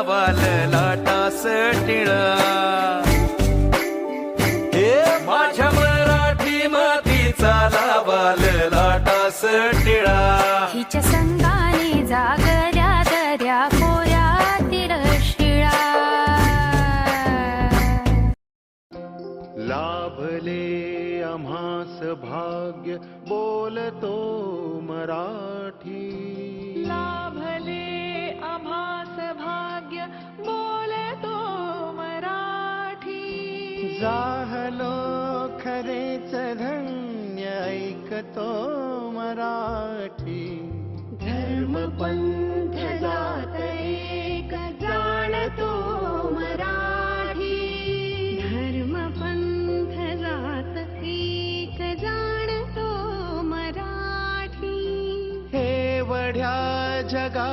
लावाल लाटास टिळा. हे माझ्या मराठी मातीचा लावाल लाटास टिळा. हिच्या संगाने जागल्या दर्या खोऱ्यातील शिळा. लाभले आम्हास भाग्य बोलतो मराठी. लाभले आम्हास भाग्य बोलतो मराठी. जाहलो खरेच धन्य ऐकतो मराठी. धर्म पंथ जात एक जाणतो मराठी. धर्म पंथ जात एक जाणतो मराठी. हे वढ्या जगा